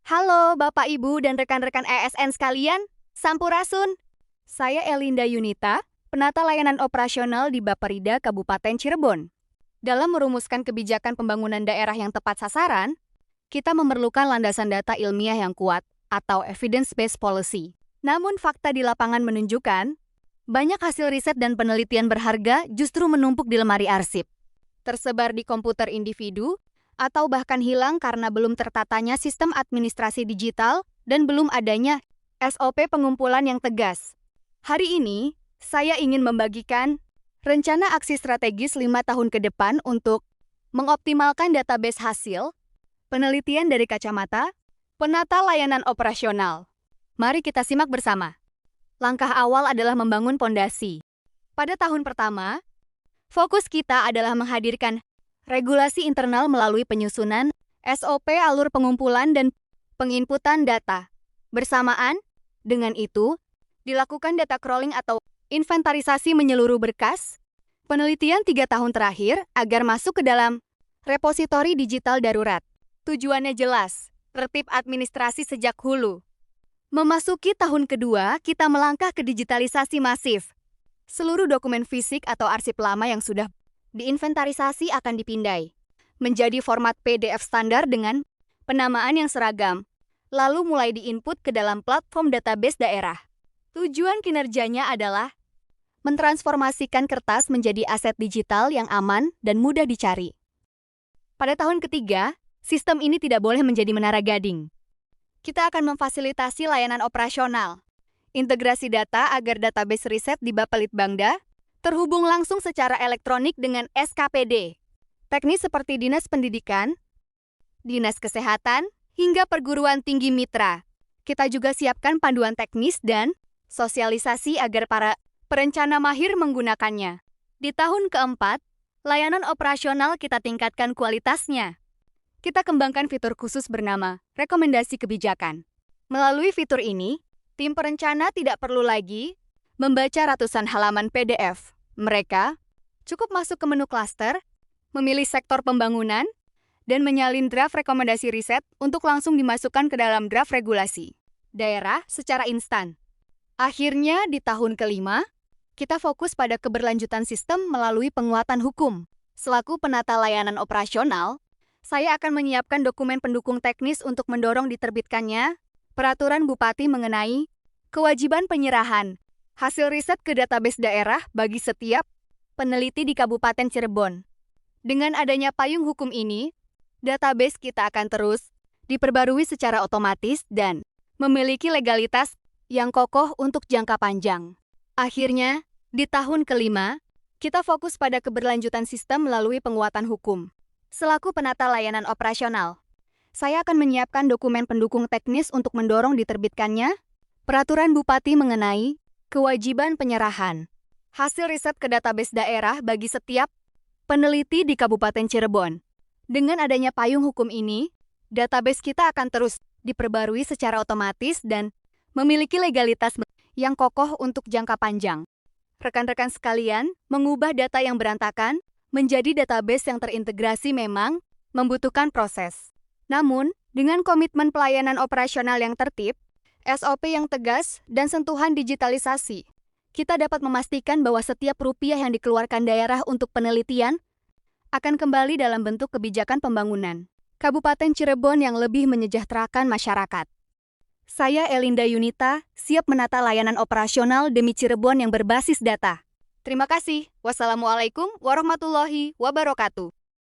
Halo Bapak Ibu dan rekan-rekan ASN sekalian, Sampurasun. Saya Elinda Yunita, penata layanan operasional di Bapperida Kabupaten Cirebon. Dalam merumuskan kebijakan pembangunan daerah yang tepat sasaran, kita memerlukan landasan data ilmiah yang kuat atau evidence-based policy. Namun fakta di lapangan menunjukkan, banyak hasil riset dan penelitian berharga justru menumpuk di lemari arsip, tersebar di komputer individu, atau bahkan hilang karena belum tertatanya sistem administrasi digital dan belum adanya SOP pengumpulan yang tegas. Hari ini, saya ingin membagikan rencana aksi strategis 5 tahun ke depan untuk mengoptimalkan database hasil penelitian dari kacamata penata layanan operasional. Mari kita simak bersama. Langkah awal adalah membangun pondasi. Pada tahun pertama, fokus kita adalah menghadirkan regulasi internal melalui penyusunan SOP alur pengumpulan dan penginputan data. Bersamaan dengan itu, dilakukan data crawling atau inventarisasi menyeluruh berkas penelitian 3 tahun terakhir agar masuk ke dalam repositori digital darurat. Tujuannya jelas, tertib administrasi sejak hulu. Memasuki tahun kedua, kita melangkah ke digitalisasi masif. Seluruh dokumen fisik atau arsip lama yang sudah diinventarisasi akan dipindai menjadi format PDF standar dengan penamaan yang seragam, lalu mulai diinput ke dalam platform database daerah. Tujuan kinerjanya adalah mentransformasikan kertas menjadi aset digital yang aman dan mudah dicari. Pada tahun ketiga, sistem ini tidak boleh menjadi menara gading. Kita akan memfasilitasi layanan operasional, integrasi data agar database riset di Bapelitbangda terhubung langsung secara elektronik dengan SKPD. Teknis seperti Dinas Pendidikan, Dinas Kesehatan, hingga perguruan tinggi mitra. Kita juga siapkan panduan teknis dan sosialisasi agar para perencana mahir menggunakannya. Di tahun keempat, layanan operasional kita tingkatkan kualitasnya. Kita kembangkan fitur khusus bernama rekomendasi kebijakan. Melalui fitur ini, tim perencana tidak perlu lagi membaca ratusan halaman PDF. Mereka cukup masuk ke menu klaster, memilih sektor pembangunan, dan menyalin draft rekomendasi riset untuk langsung dimasukkan ke dalam draft regulasi daerah secara instan. Akhirnya, di tahun kelima, kita fokus pada keberlanjutan sistem melalui penguatan hukum. Selaku penata layanan operasional, saya akan menyiapkan dokumen pendukung teknis untuk mendorong diterbitkannya peraturan Bupati mengenai kewajiban penyerahan hasil riset ke database daerah bagi setiap peneliti di Kabupaten Cirebon. Dengan adanya payung hukum ini, database kita akan terus diperbarui secara otomatis dan memiliki legalitas yang kokoh untuk jangka panjang. Akhirnya, di tahun kelima, kita fokus pada keberlanjutan sistem melalui penguatan hukum. Selaku penata layanan operasional, saya akan menyiapkan dokumen pendukung teknis untuk mendorong diterbitkannya peraturan Bupati mengenai kewajiban penyerahan hasil riset ke database daerah bagi setiap peneliti di Kabupaten Cirebon. Dengan adanya payung hukum ini, database kita akan terus diperbarui secara otomatis dan memiliki legalitas yang kokoh untuk jangka panjang. Rekan-rekan sekalian, mengubah data yang berantakan menjadi database yang terintegrasi memang membutuhkan proses. Namun, dengan komitmen pelayanan operasional yang tertib, SOP yang tegas, dan sentuhan digitalisasi, kita dapat memastikan bahwa setiap rupiah yang dikeluarkan daerah untuk penelitian akan kembali dalam bentuk kebijakan pembangunan Kabupaten Cirebon yang lebih menyejahterakan masyarakat. Saya Elinda Yunita, siap menata layanan operasional demi Cirebon yang berbasis data. Terima kasih. Wassalamualaikum warahmatullahi wabarakatuh.